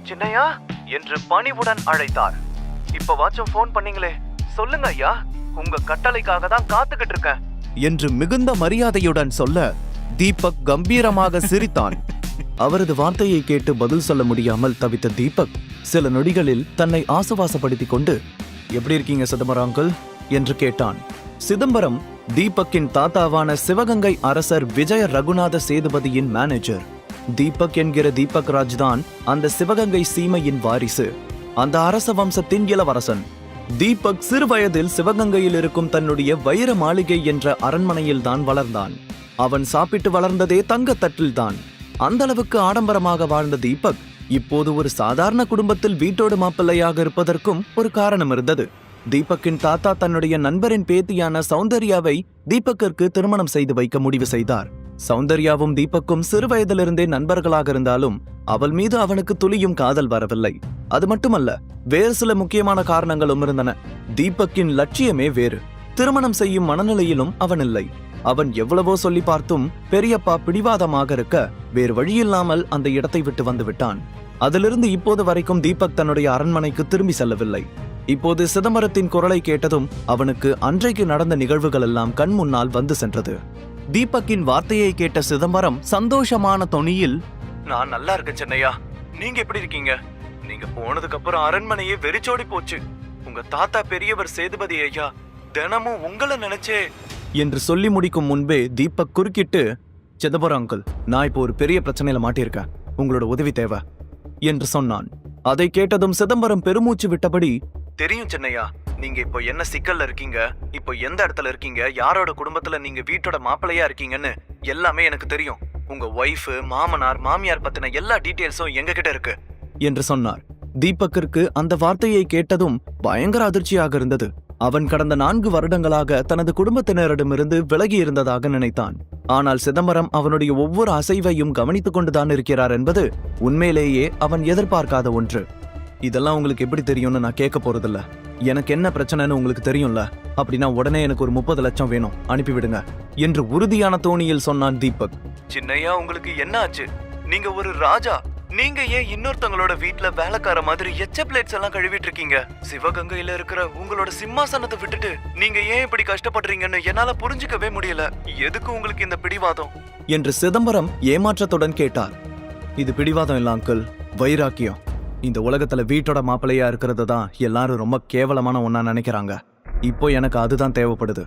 சின்னையா என்று பணிவுடன் அழைத்தார். இப்ப வாச்சும் போன் பண்ணீங்களே, சொல்லுங்க ஐயா, உங்க கட்டளைக்காக தான் காத்துக்கிட்டு இருக்கேன் என்று மிகுந்த மரியாதையுடன் சொல்ல தீபக் கம்பீரமாக சிரித்தான். அவரது வார்த்தையை கேட்டு பதில் சொல்ல முடியாமல் தவித்த தீபக் சில நொடிகளில் தன்னை ஆசுவாசப்படுத்திக் கொண்டு, எப்படி இருக்கீங்க சிதம்பரம் அங்கிள் என்று கேட்டான். சிதம்பரம் தீபக்கின் தாத்தாவான சிவகங்கை அரசர் விஜய ரகுநாத சேதுபதியின் மேனேஜர். தீபக் என்கிற தீபக் ராஜ் தான் அந்த சிவகங்கை சீமையின் வாரிசு, அந்த அரச வம்சத்தின் இளவரசன். தீபக் சிறு வயதில் சிவகங்கையில் இருக்கும் தன்னுடைய வைர மாளிகை என்ற அரண்மனையில் தான் வளர்ந்தான். அவன் சாப்பிட்டு வளர்ந்ததே தங்கத்தட்டில்தான். அந்த அளவுக்கு ஆடம்பரமாக வாழ்ந்த தீபக் இப்போது ஒரு சாதாரண குடும்பத்தில் வீட்டோடு மாப்பிள்ளையாக இருப்பதற்கும் ஒரு காரணம் இருந்தது. தீபக்கின் தாத்தா தன்னுடைய நண்பரின் பேத்தியான சௌந்தர்யாவை தீபக்கிற்கு திருமணம் செய்து வைக்க முடிவு செய்தார். சௌந்தர்யாவும் தீபக்கும் சிறு வயதிலிருந்தே நண்பர்களாக இருந்தாலும் அவள் மீது அவனுக்கு துளியும் காதல் வரவில்லை. அது மட்டுமல்ல, வேறு சில முக்கியமான காரணங்களும் இருந்தன. தீபக்கின் லட்சியமே வேறு. திருமணம் செய்யும் மனநிலையிலும் அவன் இல்லை. அவன் எவ்வளவோ சொல்லி பார்த்தும் பெரியப்பா பிடிவாதமாக இருக்க வேறு வழியில்லாமல் அந்த இடத்தை விட்டு வந்து விட்டான். அதிலிருந்து இப்போது வரைக்கும் தீபக் தன்னுடைய அரண்மனைக்கு திரும்பி செல்லவில்லை. இப்போது சிதம்பரத்தின் குரலை கேட்டதும் அவனுக்கு அன்றைக்கு நடந்த நிகழ்வுகள் எல்லாம் கண் முன்னால் வந்து சென்றது. தீபக்கின் வார்த்தையை கேட்ட சிதம்பரம் சந்தோஷமான தொனியில், நான் நல்லா இருக்கேன் சின்னையா, நீங்க எப்படி இருக்கீங்க? நீங்க போனதுக்கு அப்புறம் அரண்மனையே வெறிச்சோடி போச்சு. உங்க தாத்தா பெரியவர் சேதுபதி ஐயா தினமும் உங்களை நினைச்சே என்று சொல்லி முடிக்கும் முன்பே தீபக் குறுக்கிட்டு, சிதம்பரம் அங்கிள், நான் இப்போ ஒரு பெரிய பிரச்சனையில மாட்டியிருக்கேன், உங்களோட உதவி தேவை என்று சொன்னான். அதை கேட்டதும் சிதம்பரம் பெருமூச்சு விட்டபடி, தெரியும் சின்னையா, நீங்க இப்போ என்ன சிக்கல்ல இருக்கீங்க, இப்போ எந்த இடத்துல இருக்கீங்க, யாரோட குடும்பத்துல நீங்க வீட்டோட மாப்பிள்ளையா இருக்கீங்கன்னு எல்லாமே எனக்கு தெரியும். உங்க ஒய்ஃப், மாமனார், மாமியார் பத்தின எல்லா டீடைல்ஸும் எங்க கிட்ட இருக்கு என்று சொன்னார். தீபக்கிற்கு அந்த வார்த்தையை கேட்டதும் பயங்கர அதிர்ச்சியாக இருந்தது. அவன் கடந்த 4 வருடங்களாக தனது குடும்பத்தினரிடமிருந்து விலகி இருந்ததாக நினைத்தான். ஆனால் சிதம்பரம் அவனுடைய ஒவ்வொரு அசைவையும் கவனித்துக் கொண்டுதான் இருக்கிறார் என்பது உண்மையிலேயே அவன் எதிர்பார்க்காத ஒன்று. இதெல்லாம் உங்களுக்கு எப்படி தெரியும்னு நான் கேட்க போறதில்ல. எனக்கு என்ன பிரச்சனைன்னு உங்களுக்கு தெரியும்ல, அப்படின்னா உடனே எனக்கு ஒரு 30 லட்சம் வேணும், அனுப்பிவிடுங்க என்று உறுதியான தோணியில் சொன்னான் தீபக். சின்னையா, உங்களுக்கு என்ன ஆச்சு? நீங்க ஒரு ராஜா, நீங்க ஏன் இன்னொருத்தவங்களோட வீட்ல வேலைக்கார மாதிரி எச்ச பிளேட்ஸ் எல்லாம் கழுவிட்டு இருக்கீங்க? சிவகங்கையில இருக்கிற உங்களோட சிம்மாசனத்தை விட்டுட்டு நீங்க ஏன் இப்படி கஷ்டப்படுறீங்கன்னு என்னால புரிஞ்சுக்கவே முடியல. எதுக்கு உங்களுக்கு இந்த பிடிவாதம் என்று சிதம்பரம் ஏமாற்றத்துடன் கேட்டார். இது பிடிவாதம் இல்ல அங்கிள், வைராக்கியம். இந்த உலகத்துல வீட்டோட மாப்பிள்ளையா இருக்கிறது தான் எல்லாரும் ரொம்ப கேவலமான ஒன்னா நினைக்கிறாங்க. இப்போ எனக்கு அதுதான் தேவைப்படுது.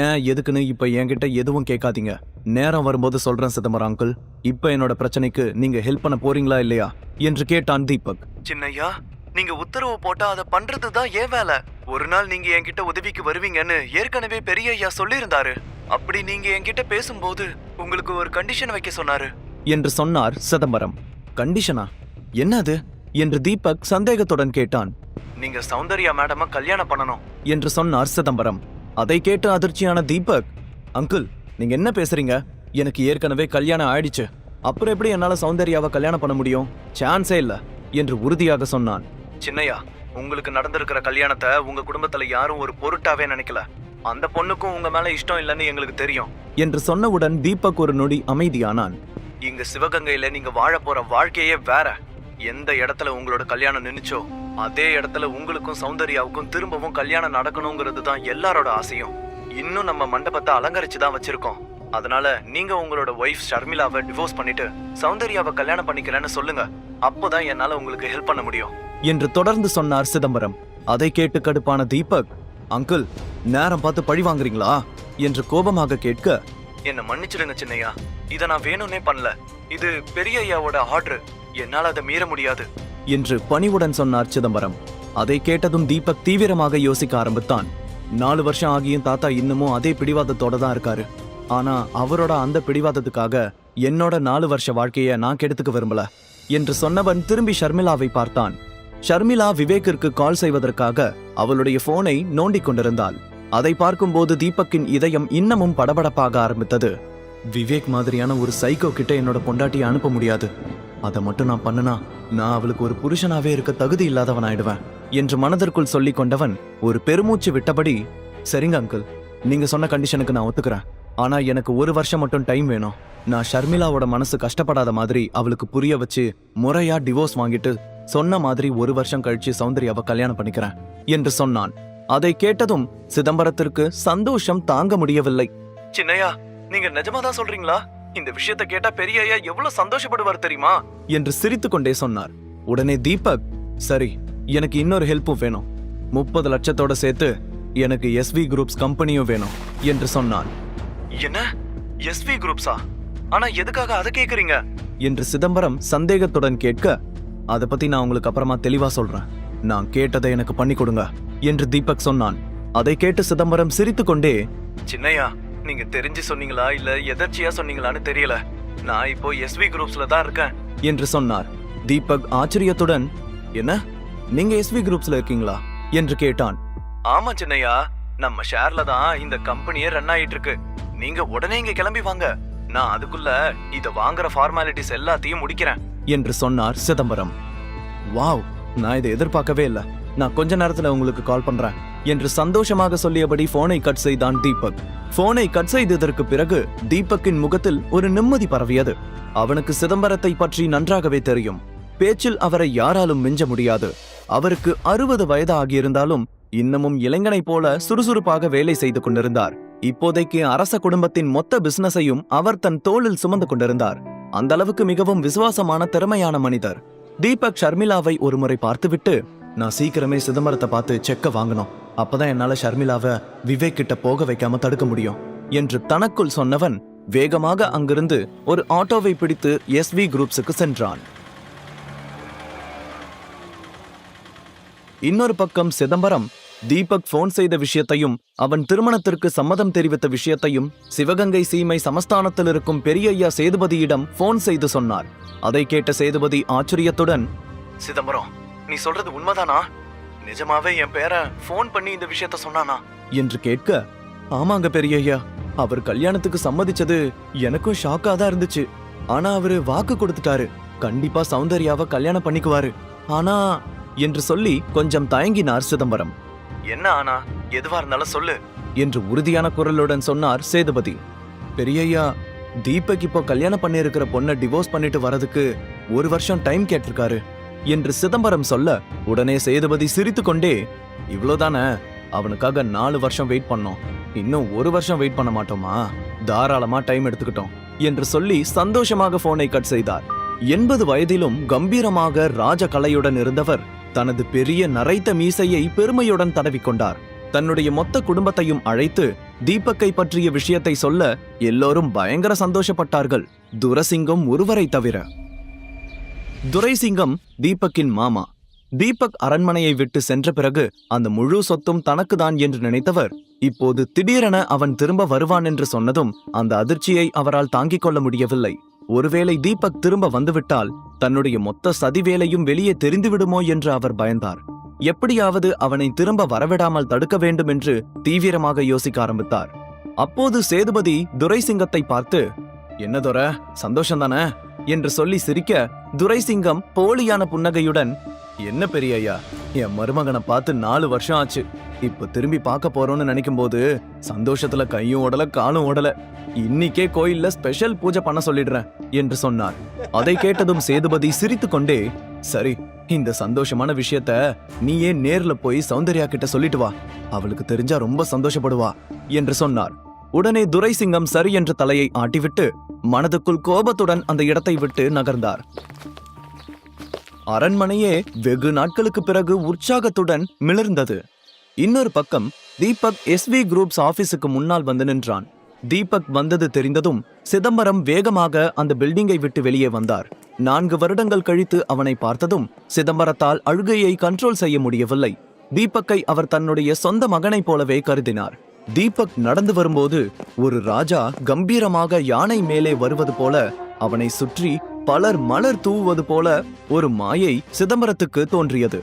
ஏன் எதுக்குன்னு இப்ப என்கிட்ட எதுவும் கேட்காதீங்க. நேரம் வரும்போது சொல்றேன் சிதம்பரம் அங்கிள். இப்ப என்னோட பிரச்சனைக்கு நீங்க ஹெல்ப் பண்ண போறீங்களா இல்லையா என்று கேட்டான் தீபக். சின்னையா, நீங்க உத்தரவு போட்டா அதை பண்றதுதான் ஏன் வேலை. ஒரு நாள் நீங்க என்கிட்ட உதவிக்கு வருவீங்கன்னு ஏற்கனவே பெரிய ஐயா சொல்லியிருந்தாரு. அப்படி நீங்க என்கிட்ட பேசும்போது உங்களுக்கு ஒரு கண்டிஷன் வைக்க சொன்னாரு என்று சொன்னார் சிதம்பரம். கண்டிஷனா? என்னது என்று தீபக் சந்தேகத்துடன் கேட்டான். நீங்க சௌந்தர்யா மேடம கல்யாணம் பண்ணணும் என்று சொன்னார் சிதம்பரம். அதை கேட்டு அதிர்ச்சியான தீபக், அங்கிள் நீங்க என்ன பேசுறீங்க? எனக்கு ஏற்கனவே கல்யாணம் ஆயிடுச்சு. அப்புறம் எப்படி என்னால சௌந்தர்யாவை கல்யாணம் பண்ண முடியும்? சான்ஸே இல்ல என்று உறுதியாக சொன்னான். சின்னையா, உங்களுக்கு நடந்திருக்கிற கல்யாணத்தை உங்க குடும்பத்துல யாரும் ஒரு பொருட்டாவே நினைக்கல. அந்த பொண்ணுக்கும் உங்க மேல இஷ்டம் இல்லைன்னு எங்களுக்கு தெரியும் என்று சொன்னவுடன் தீபக் ஒரு நொடி அமைதியானான். இங்க சிவகங்கையில நீங்க வாழ போற வாழ்க்கையே வேற. எந்த இடத்துல உங்களோட கல்யாணம் நின்னுச்சோ அதே இடத்துல உங்களுக்கும் சௌந்தர்யாவுக்கும் திரும்பவும் கல்யாணம் நடக்கணுங்கிறது தான் எல்லாரோட ஆசையும். இன்னும் நம்ம மண்டபத்தை அலங்கரிச்சுதான் வச்சிருக்கோம். அதனால நீங்க உங்களோட ஒய்ஃப் ஷர்மிளாவை டிவோர்ஸ் பண்ணிட்டு சௌந்தர்யாவை கல்யாணம் பண்ணிக்கிறேன்னு சொல்லுங்க. அப்போதான் என்னால உங்களுக்கு ஹெல்ப் பண்ண முடியும் என்று தொடர்ந்து சொன்னார் சிதம்பரம். அதை கேட்டு கடுப்பான தீபக், அங்கிள் நேரம் பார்த்து பழி வாங்குறீங்களா என்று கோபமாக கேட்க, என்ன மன்னிச்சிடுங்க சின்னையா, இதை நான் வேணும்னே பண்ணல. இது பெரிய ஐயாவோட ஆர்டர், என்னால் அதை மீற முடியாது என்று பணிவுடன் சொன்னார் சிதம்பரம். அதை கேட்டதும் தீபக் தீவிரமாக யோசிக்க ஆரம்பித்தான். 4 வருஷம் ஆகியும் தாத்தா இன்னமும் அதே பிடிவாதத்தோட தான் இருக்காரு. ஆனா அவரோட அந்த பிடிவாதத்துக்காக என்னோட 4 வருஷ வாழ்க்கைய நான் கெடுத்துக்க விரும்பல என்று சொன்னவன் திரும்பி ஷர்மிளாவை பார்த்தான். ஷர்மிளா விவேக்கிற்கு கால் செய்வதற்காக அவளுடைய போனை நோண்டிக் கொண்டிருந்தாள். அதை பார்க்கும்போது தீபக்கின் இதயம் இன்னமும் படபடப்பாக ஆரம்பித்தது. விவேக் மாதிரியான ஒரு சைக்கோ கிட்ட என்னோட பொண்டாட்டியை அனுப்ப முடியாது. அதை மட்டும் நான் பண்ணனா நான் அவளுக்கு ஒரு புருஷனாவே இருக்க தகுதி இல்லாதவன் ஆயிடுவேன் என்று மனதிற்குள் சொல்லிக் கொண்டவன் ஒரு பெருமூச்சு விட்டபடி, சரிங்க அங்கிள், நீங்க சொன்ன கண்டிஷனுக்கு நான் ஒத்துக்கிறேன். ஆனா எனக்கு 1 வருஷம் மட்டும் டைம் வேணும். நான் ஷர்மிளாவோட மனசு கஷ்டப்படாத மாதிரி அவளுக்கு புரிய வச்சு முறையா டிவோர்ஸ் வாங்கிட்டு சொன்ன மாதிரி 1 வருஷம் கழிச்சு சௌந்தர்யாவை கல்யாணம் பண்ணிக்கிறேன் என்று சொன்னான். அதை கேட்டதும் சிதம்பரத்திற்கு சந்தோஷம் தாங்க முடியவில்லை. சின்னையா, நீங்க நிஜமாதான் சொல்றீங்களா? இந்த விஷயத்தை கேட்டா பெரிய ஐயா எவ்வளவு சந்தோஷப்படுவார் தெரியுமா? என்று சிரித்துக்கொண்டே சொன்னார். உடனே தீபக், சரி, எனக்கு இன்னொரு ஹெல்ப்பும் வேணும். 30 லட்சத்தோட சேர்த்து எனக்கு எஸ்வி குரூப்ஸ் கம்பெனியும் வேணும் என்று சொன்னான். என்ன, எஸ்வி குரூப்ஸா? ஆனா எதுக்காக அதை கேக்குறீங்க? என்று சிதம்பரம் சந்தேகத்துடன் கேட்க, அதை பத்தி நான் உங்களுக்கு அப்புறமா தெளிவா சொல்றேன். நான் கேட்டதை எனக்கு பண்ணி கொடுங்க என்று தீபக் சொன்னான். அதை கேட்டு சிதம்பரம் சிரித்துக்கொண்டே, சின்னையா, நீங்க தெரிஞ்சு சொன்னீங்களா இல்ல எதர்ச்சியா சொன்னீங்களான்னு தெரியல. நான் இப்போ எஸ்வி குரூப்ஸ்ல தான் இருக்கேன் என்று சொன்னார். தீபக் ஆச்சரியத்துடன், என்ன, நீங்க எஸ்வி குரூப்ஸ்ல இருக்கீங்களா என்று கேட்டான். ஆமா சின்னையா, நம்ம ஷேர்ல தான் இந்த கம்பெனியே ரன் ஆயிட்டு இருக்கு. நீங்க உடனே இங்க கிளம்பி வாங்க. நான் அதுக்குள்ள இத வாங்குற ஃபார்மாலிட்டிஸ் எல்லாத்தையும் முடிக்கிறேன் என்று சொன்னார் சிதம்பரம். வாவ், நான் இதை எதிர்பார்க்கவே இல்லை. நான் கொஞ்ச நேரத்துல உங்களுக்கு கால் பண்றேன் என்று சந்தோஷமாக சொல்லியபடி போனை கட் செய்தான் தீபக். போனை கட் செய்ததற்கு பிறகு தீபக்கின் முகத்தில் ஒரு நிம்மதி பரவியது. அவனுக்கு சிதம்பரத்தை பற்றி நன்றாகவே தெரியும். பேச்சில் அவரை யாராலும் மிஞ்ச முடியாது. அவருக்கு 60 வயது ஆகியிருந்தாலும் இன்னமும் இளைஞனைப் போல சுறுசுறுப்பாக வேலை செய்து கொண்டிருந்தார். இப்போதைக்கு அரச குடும்பத்தின் மொத்த பிசினஸையும் அவர் தன் தோளில் சுமந்து கொண்டிருந்தார். அந்த அளவுக்கு மிகவும் விசுவாசமான திறமையான மனிதர். தீபக் ஷர்மிளாவை ஒருமுறை பார்த்துவிட்டு, நான் சீக்கிரமே சிதம்பரத்தை பார்த்து செக்க வாங்கணும், அப்பதான் என்னால ஷர்மிளாவை விவேக் கிட்ட போக வைக்காம தடுக்க முடியும் என்று தனக்குள் சொன்னவன் வேகமாக அங்கிருந்து ஒரு ஆட்டோவை பிடித்து எஸ்வி குரூப்ஸுக்கு சென்றான். இன்னொரு பக்கம் சிதம்பரம் தீபக் போன் செய்த விஷயத்தையும் அவன் திருமணத்திற்கு சம்மதம் தெரிவித்த விஷயத்தையும் சிவகங்கை சீமை சமஸ்தானத்தில் இருக்கும் பெரியய்யா சேதுபதியிடம் போன் செய்து சொன்னார். அதை கேட்ட சேதுபதி ஆச்சரியத்துடன், சிதம்பரம், நீ சொல்றது உண்மைதானா? நிஜமாவே என் பேர போன் பண்ணி இந்த விஷயத்த சொன்னானா என்று கேட்க, ஆமாங்க பெரியய்யா, அவர் கல்யாணத்துக்கு சம்மதிச்சது எனக்கும் ஷாக்கா தான் இருந்துச்சு. ஆனா அவரு வாக்கு கொடுத்துட்டாரு, கண்டிப்பா சௌந்தர்யாவை கல்யாணம் பண்ணிக்குவாரு. ஆனா என்று சொல்லி கொஞ்சம் தயங்கினார் சிதம்பரம். என்ன ஆனா? எதுவா இருந்தாலும் சொல்லு என்று உறுதியான குரலுடன் சொன்னார் சேதுபதி. பெரியய்யா, தீபக் இப்போ கல்யாணம் பண்ணியிருக்கிற பொண்ணை டிவோர்ஸ் பண்ணிட்டு வரதுக்கு 1 வருஷம் டைம் கேட்டிருக்காரு என்று சிதம்பரம் சொல்ல, உடனே சேதுபதி சிரித்துக்கொண்டே, இவ்வளவுதானே, அவனுக்காக 4 வருஷம் வெயிட் பண்ணோம், இன்னும் 1 வருஷம் வெயிட் பண்ண மாட்டோமா? தாராளமா டைம் எடுத்துக்கிட்டோம் என்று சொல்லி சந்தோஷமாக போனை கட் செய்தார். 80 வயதிலும் கம்பீரமாக ராஜ கலையுடன் இருந்தவர் தனது பெரிய நரைத்த மீசையை பெருமையுடன் தடவிக்கொண்டார். தன்னுடைய மொத்த குடும்பத்தையும் அழைத்து தீபக்கை பற்றிய விஷயத்தை சொல்ல எல்லோரும் பயங்கர சந்தோஷப்பட்டார்கள், துரசிங்கம் ஒருவரை தவிர. துரைசிங்கம் தீபக்கின் மாமா. தீபக் அரண்மனையை விட்டு சென்ற பிறகு அந்த முழு சொத்தும் தனக்குதான் என்று நினைத்தவர் இப்போது திடீரென அவன் திரும்ப வருவான் என்று சொன்னதும் அந்த அதிர்ச்சியை அவரால் தாங்கிக் கொள்ள முடியவில்லை. ஒருவேளை தீபக் திரும்ப வந்துவிட்டால் தன்னுடைய மொத்த சதி வேலையும் வெளியே தெரிந்துவிடுமோ என்று அவர் பயந்தார். எப்படியாவது அவனை திரும்ப வரவிடாமல் தடுக்க வேண்டும் என்று தீவிரமாக யோசிக்க ஆரம்பித்தார். அப்போது சேதுபதி துரைசிங்கத்தை பார்த்து, என்ன துர, சந்தோஷம்தானே என்று சொல்லி சிரிக்க, துரைசிங்கம் போலியான புன்னகையுடன், என்ன பெரியய்யா, என் மருமகனை பார்த்து 4 வருஷம் ஆச்சு, இப்ப திரும்பி பார்க்க போறோம்னு நினைக்கும் போது சந்தோஷத்துல கையும் ஓடல காலும் ஓடல, இன்னிக்கே கோயில்ல ஸ்பெஷல் பூஜை பண்ண சொல்லிடுறேன் என்று சொன்னார். அதை கேட்டதும் சேதுபதி சிரித்துக்கொண்டே, சரி, இந்த சந்தோஷமான விஷயத்த நீயே நேர்ல போய் சௌந்தர்யா கிட்ட சொல்லிட்டு வா, அவளுக்கு தெரிஞ்சா ரொம்ப சந்தோஷப்படுவா என்று சொன்னார். உடனே துரைசிங்கம் சரி என்று தலையை ஆட்டிவிட்டு மனதுக்குள் கோபத்துடன் அந்த இடத்தை விட்டு நகர்ந்தார். அரண்மனையே வெகு நாட்களுக்கு பிறகு உற்சாகத்துடன் மிளர்ந்தது. இன்னொரு பக்கம் தீபக் எஸ்வி குரூப்ஸ் ஆபீஸுக்கு முன்னால் வந்து நின்றான். தீபக் வந்தது தெரிந்ததும் சிதம்பரம் வேகமாக அந்த பில்டிங்கை விட்டு வெளியே வந்தார். 4 வருடங்கள் கழித்து அவனை பார்த்ததும் சிதம்பரத்தால் அழுகையை கண்ட்ரோல் செய்ய முடியவில்லை. தீபக்கை அவர் தன்னுடைய சொந்த மகனைப் போலவே கருதினார். தீபக் நடந்து வரும்போது ஒரு ராஜா கம்பீரமாக யானை மேலே வருவது போல, அவனை சுற்றி பலர் மலர் தூவுவது போல ஒரு மாயை சிதம்பரத்துக்கு தோன்றியது.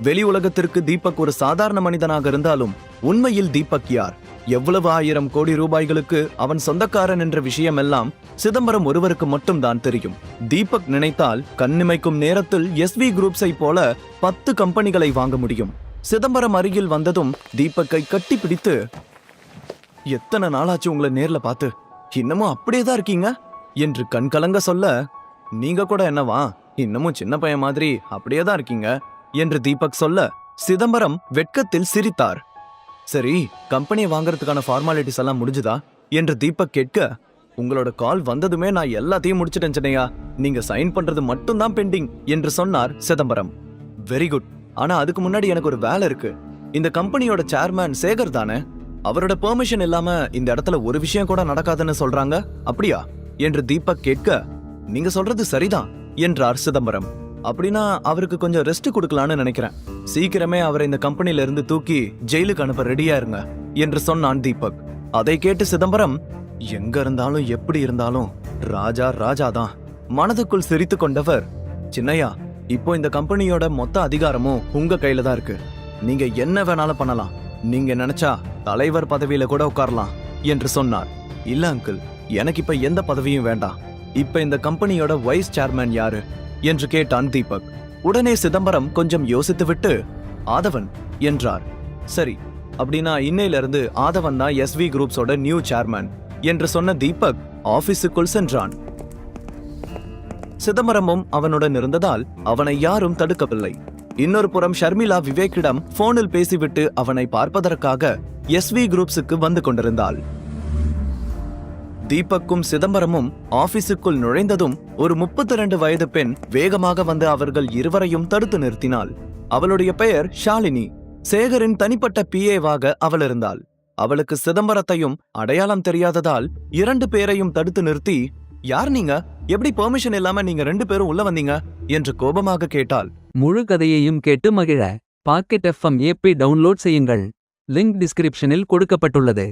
வெளி உலகத்திற்கு தீபக் ஒரு சாதாரண மனிதனாக இருந்தாலும் உண்மையில் தீபக் யார், எவ்வளவு 1000 கோடி ரூபாய்களுக்கு அவன் சொந்தக்காரன் என்ற விஷயமெல்லாம் சிதம்பரம் ஒருவருக்கு மட்டும்தான் தெரியும். தீபக் நினைத்தால் கண்ணிமைக்கும் நேரத்தில் எஸ்வி குரூப்ஸை போல 10 கம்பெனிகளை வாங்க முடியும். சிதம்பரம் அருகில் வந்ததும் தீபக்கை கட்டி பிடித்து, எத்தனை நாளாச்சு உங்களை நேர்ல பார்த்து, இன்னமும் அப்படியே தான் இருக்கீங்க என்று கண்கலங்க சொல்ல, நீங்க கூட என்னவா, இன்னமும் சின்ன பையன் மாதிரி அப்படியே தான் இருக்கீங்க என்று தீபக் சொல்ல சிதம்பரம் வெட்கத்தில் சிரித்தார். சரி, கம்பெனியை வாங்குறதுக்கான ஃபார்மாலிட்டிஸ் எல்லாம் முடிஞ்சுதா என்று தீபக் கேட்க, உங்களோட கால் வந்ததுமே நான் எல்லாத்தையும் முடிச்சிட்டேன் சின்னையா, நீங்க சைன் பண்றது மட்டும் தான் பெண்டிங் என்று சொன்னார் சிதம்பரம். Very good. ஆனா அதுக்கு முன்னாடி எனக்கு ஒரு வேலை இருக்கு. இந்த கம்பெனியோட சேர்மேன் சேகர் தானே? அவரோட பெர்மிஷன் இல்லாம இந்த இடத்துல ஒரு விஷயம் கூட நடக்காதுன்னு சொல்றாங்க, அப்படியா என்று தீபக் கேட்க, நீங்க சொல்றது சரிதான் என்றார் சிதம்பரம். அப்படின்னா அவருக்கு கொஞ்சம் ரெஸ்ட் கொடுக்கலான்னு நினைக்கிறேன். சீக்கிரமே அவரை இந்த கம்பெனில இருந்து தூக்கி ஜெயிலுக்கு அனுப்ப ரெடியா இருங்க என்று சொன்னான் தீபக். அதை கேட்டு சிதம்பரம், எங்க இருந்தாலும் எப்படி இருந்தாலும் ராஜா ராஜாதான் மனதுக்குள் சிரித்து கொண்டவர், சின்னையா, இப்போ இந்த கம்பெனியோட மொத்த அதிகாரமும் உங்க கையில தான் இருக்கு. நீங்க என்ன வேணாலும் பண்ணலாம். நீங்க நினைச்சா தலைவர் பதவியில கூட உட்காரலாம் என்று சொன்னார். இல்ல அங்கிள், எனக்கு இப்ப எந்த பதவியும் வேண்டாம். இப்ப இந்த கம்பெனியோட வைஸ் சேர்மேன் யாரு என்று கேட்டான் தீபக். உடனே சிதம்பரம் கொஞ்சம் யோசித்துவிட்டு ஆதவன் என்றார். சரி, அப்படின்னா இன்னையில இருந்து ஆதவன் தான் SV குரூப்ஸோட நியூ சேர்மேன் என்று சொன்ன தீபக் ஆபீஸுக்குள் சென்றான். சிதம்பரமும் அவனுடன் இருந்ததால் அவனை யாரும் தடுக்கவில்லை. இன்னொரு புறம் ஷர்மிளா விவேக்கிடம் போனில் பேசிவிட்டு அவனை பார்ப்பதற்காக SV குரூப்ஸுக்கு வந்து கொண்டிருந்தாள். தீபக்கும் சிதம்பரமும் ஆபீஸுக்குள் நுழைந்ததும் ஒரு 32 வயது பெண் வேகமாக வந்து அவர்கள் இருவரையும் தடுத்து நிறுத்தினாள். அவளுடைய பெயர் ஷாலினி. சேகரின் தனிப்பட்ட PA-வாக அவள் இருந்தாள். அவளுக்கு சிதம்பரத்தையும் அடையாளம் தெரியாததால் 2 பேரையும் தடுத்து நிறுத்தி, யார் நீங்க? எப்படி பெர்மிஷன் இல்லாம நீங்க 2 பேரும் உள்ள வந்தீங்க என்று கோபமாக கேட்டாள். முழு கதையையும் கேட்டு மகிழ பாக்கெட் FM app டவுன்லோட் செய்யுங்கள். லிங்க் டிஸ்கிரிப்ஷனில் கொடுக்கப்பட்டுள்ளது.